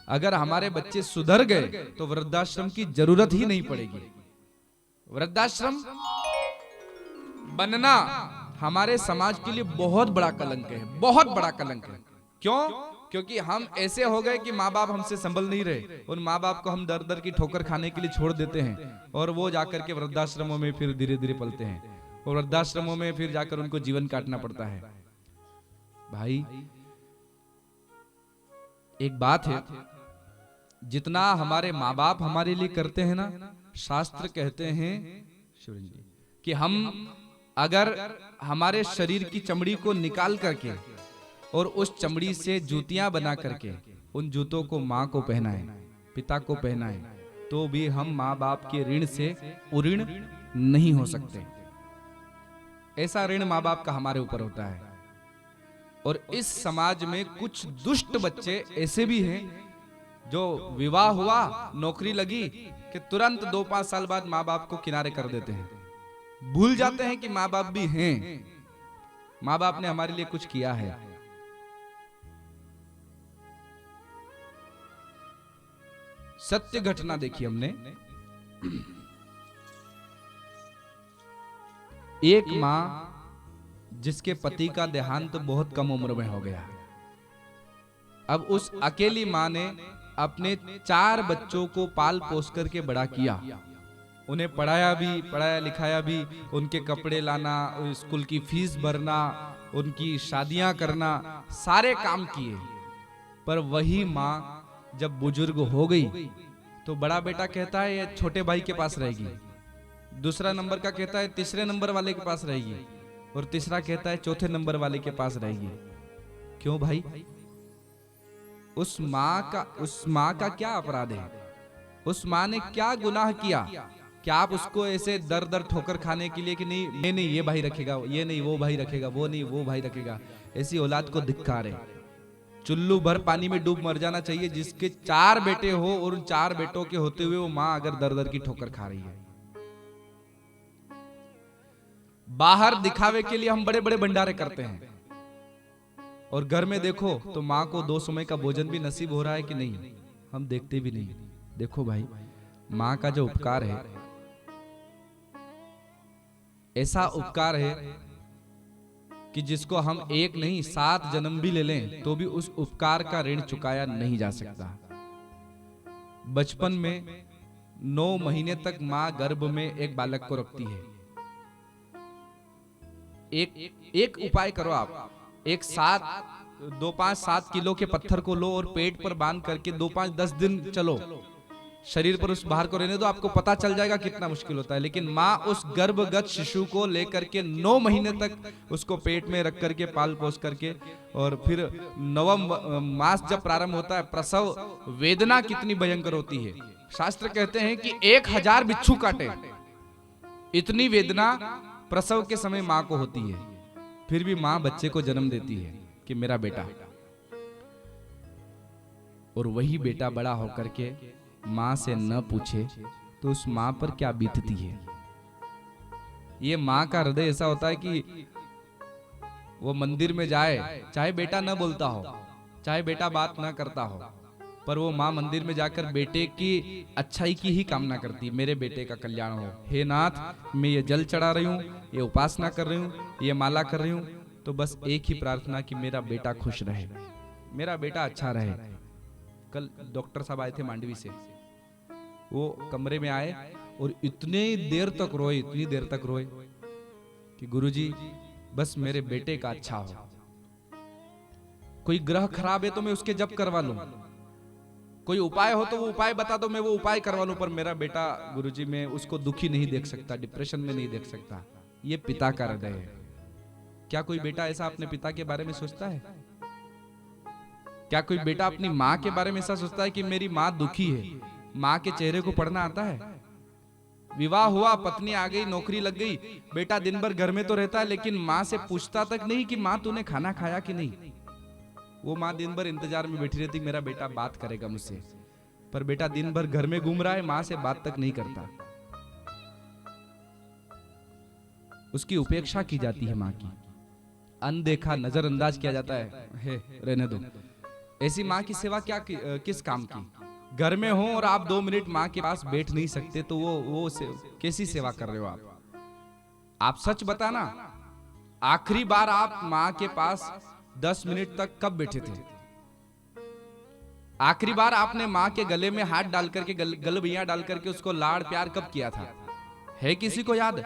अगर हमारे बच्चे सुधर गए तो वृद्धाश्रम की जरूरत ही नहीं पड़ेगी। वृद्धाश्रम बनना हमारे समाज के लिए बहुत बड़ा कलंक है, बहुत बड़ा कलंक है। क्यों? क्योंकि हम ऐसे हो गए कि माँ बाप हमसे संभल नहीं रहे, उन माँ बाप को हम दर दर की ठोकर खाने के लिए छोड़ देते हैं और वो जाकर के वृद्धाश्रमों में फिर धीरे धीरे पलते हैं और वृद्धाश्रमों में फिर जाकर उनको जीवन काटना पड़ता है। भाई एक बात है, जितना हमारे माँ बाप हमारे लिए करते हैं ना, शास्त्र कहते हैं कि हम अगर हमारे शरीर की चमड़ी को निकाल करके और उस चमड़ी से जूतियां बना करके उन जूतों को माँ को पहनाए, पिता को पहनाए, तो भी हम माँ बाप के ऋण से उऋण नहीं हो सकते। ऐसा ऋण माँ बाप का हमारे ऊपर होता है। और इस समाज में कुछ दुष्ट बच्चे ऐसे भी हैं जो विवाह हुआ, नौकरी लगी कि तुरंत 2-5 साल बाद माँ बाप को किनारे कर देते हैं, भूल जाते हैं कि माँ बाप भी हैं, माँ बाप ने हमारे लिए कुछ किया है। सत्य घटना देखी हमने। एक मां जिसके पति का देहांत बहुत कम उम्र में हो गया, अब उस अकेली मां ने अपने 4 बच्चों को पाल पोस करके बड़ा किया, उन्हें पढ़ाया भी, पढ़ाया लिखाया भी, उनके कपड़े लाना, स्कूल की फीस भरना, उनकी शादियां करना, सारे काम किए। पर वही मां जब बुजुर्ग हो गई तो बड़ा बेटा कहता है ये छोटे भाई के पास रहेगी, दूसरा नंबर का कहता है तीसरे नंबर वाले के पास रहेगी, और तीसरा कहता है चौथे नंबर वाले के पास रहेगी। क्यों भाई? उस माँ का क्या अपराध है? उस माँ ने क्या गुनाह किया? क्या आप उसको ऐसे दर दर ठोकर खाने के लिए कि नहीं ये भाई रखेगा, ये नहीं वो भाई रखेगा, वो नहीं वो भाई रखेगा, ऐसी औलाद को धिक्कार है। चुल्लू भर पानी में डूब मर जाना चाहिए जिसके 4 बेटे हो और उन 4 बेटों के होते हुए वो माँ अगर दर दर की ठोकर खा रही है। बाहर दिखावे के लिए हम बड़े बड़े भंडारे करते हैं और घर में देखो तो माँ को 2 समय का भोजन भी नसीब हो रहा है कि नहीं, हम देखते भी नहीं। देखो भाई, माँ का जो उपकार है, ऐसा उपकार है कि जिसको हम 1 नहीं 7 जन्म भी ले लें तो भी उस उपकार का ऋण चुकाया नहीं जा सकता। बचपन में 9 महीने तक माँ गर्भ में एक बालक को रखती है। एक उपाय करो आप, 2-5-7 किलो के पत्थर को लो और पेट पर बांध करके 2-5-10 दिन चलो, शरीर पर उस भार को रहने दो, आपको पता चल जाएगा कितना मुश्किल होता है। लेकिन माँ उस गर्भगत शिशु को लेकर के 9 महीने तक उसको पेट में रख करके पाल पोस करके, और फिर 9वां मास जब प्रारंभ होता है, प्रसव वेदना कितनी भयंकर होती है। शास्त्र कहते हैं कि 1000 बिच्छू काटे, इतनी वेदना प्रसव के समय माँ को होती है। फिर भी माँ बच्चे को जन्म देती है कि मेरा बेटा, और वही बेटा बड़ा होकर के माँ से न पूछे तो उस माँ पर क्या बीतती है। ये माँ का हृदय ऐसा होता है कि वो मंदिर में जाए, चाहे बेटा न बोलता हो, चाहे बेटा बात न करता हो, पर वो माँ मंदिर में जाकर बेटे की अच्छाई की ही कामना करती, मेरे बेटे का कल्याण हो। हे नाथ, मैं ये जल चढ़ा रही हूँ, ये उपासना कर रही हूँ, ये माला कर रही हूँ, तो बस एक ही प्रार्थना कि मेरा बेटा खुश रहे, मेरा बेटा अच्छा रहे। कल डॉक्टर साहब आए थे मांडवी से, वो कमरे में आए और इतनी देर तक रोए कि गुरुजी बस मेरे बेटे का अच्छा हो, कोई ग्रह खराब है तो मैं उसके जप करवा लूं, कोई उपाय हो तो वो उपाय बता दो, मैं वो उपाय करवा लूं, पर मेरा बेटा गुरुजी मैं उसको दुखी नहीं देख सकता, डिप्रेशन में नहीं देख सकता। ये पिता का हृदय है। क्या कोई बेटा ऐसा अपने पिता के बारे में सोचता है? क्या कोई बेटा अपनी माँ के बारे में ऐसा सोचता है कि मेरी माँ दुखी है? माँ के चेहरे को पढ़ना आता है? विवाह हुआ, पत्नी आ गई, नौकरी लग गई, बेटा दिन भर घर में तो रहता है लेकिन माँ से पूछता तक नहीं कि माँ तूने खाना खाया कि नहीं। वो माँ दिन भर इंतजार में बैठी रहती, मेरा बेटा बात करेगा मुझसे, पर बेटा दिन भर घर में घूम रहा है, माँ से बात तक नहीं करता। उसकी उपेक्षा की जाती है माँ की, अनदेखा, नजरअंदाज किया जाता है, रहने दो। ऐसी माँ की सेवा क्या किस काम की? घर में हो और आप 2 मिनट माँ के पास बैठ नहीं सकते तो कैसी सेवा कर रहे हो आप सच बताना। आखिरी बार आप माँ के पास 10 मिनट तक कब बैठे थे? आखिरी बार आपने माँ के गले में हाथ डाल करके गलबैया डाल करके उसको लाड़ प्यार कब किया था? है किसी को याद?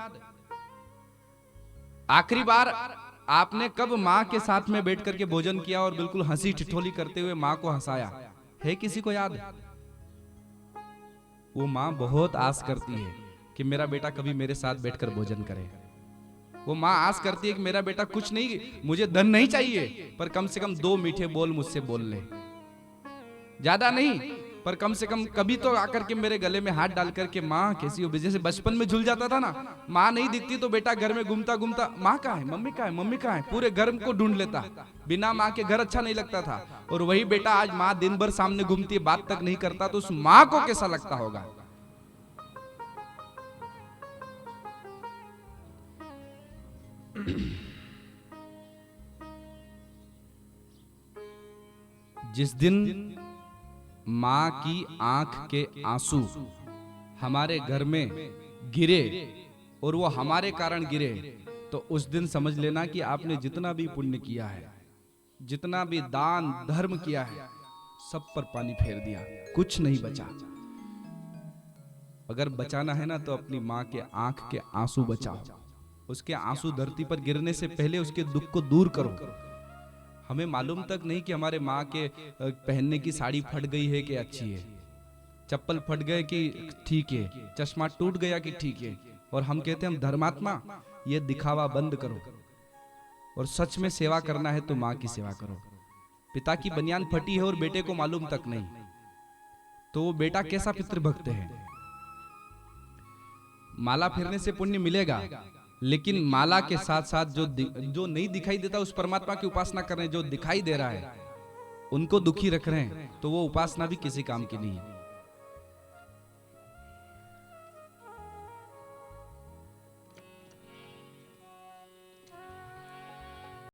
आखिरी बार आपने कब माँ के साथ में बैठ करके भोजन किया और बिल्कुल हंसी ठिठोली करते हुए माँ को हंसाया? है किसी को याद? वो माँ बहुत आस करती है कि मेरा बेटा कभी मेरे साथ बैठकर भोजन करे। वो माँ आस करती है कि मेरा बेटा कुछ नहीं, मुझे धन नहीं चाहिए, पर कम से कम 2 मीठे बोल मुझसे बोल ले, ज्यादा नहीं, पर कम से कम कभी तो आकर के मेरे गले में हाथ डाल करके माँ कैसी हो। जैसे बचपन में झूल जाता था ना, माँ नहीं दिखती तो बेटा घर में घूमता घूमता माँ कहाँ है, मम्मी कहाँ है, मम्मी कहाँ है, पूरे घर को ढूंढ लेता। बिना माँ के घर अच्छा नहीं लगता था। और वही बेटा आज माँ दिन भर सामने घूमती है, बात तक नहीं करता, तो उस माँ को कैसा लगता होगा? जिस दिन माँ की आंख के आंसू हमारे घर में गिरे और वो हमारे कारण गिरे, तो उस दिन समझ लेना कि आपने जितना भी पुण्य किया है, जितना भी दान धर्म किया है, सब पर पानी फेर दिया, कुछ नहीं बचा। अगर बचाना है ना तो अपनी माँ के आंख के आंसू बचाओ। उसके आंसू धरती पर गिरने से पहले उसके दुख को दूर करो। हमें मालूम तक नहीं कि हमारे माँ के पहनने की साड़ी फट गई है कि अच्छी है, चप्पल फट गए कि ठीक है, चश्मा टूट गया कि ठीक है, और हम कहते हैं हम धर्मात्मा। ये दिखावा बंद करो और सच में सेवा करना है तो माँ की सेवा करो। पिता की बनियान फटी है और बेटे को मालूम तक नहीं, तो वो बेटा कैसा पितृभक्त है? माला फेरने से पुण्य मिलेगा, लेकिन माला के साथ साथ जो नहीं दिखाई देता उस परमात्मा की उपासना कर रहे हैं, जो दिखाई दे रहा है उनको दुखी रख रहे हैं, तो वो उपासना भी किसी काम की नहीं है।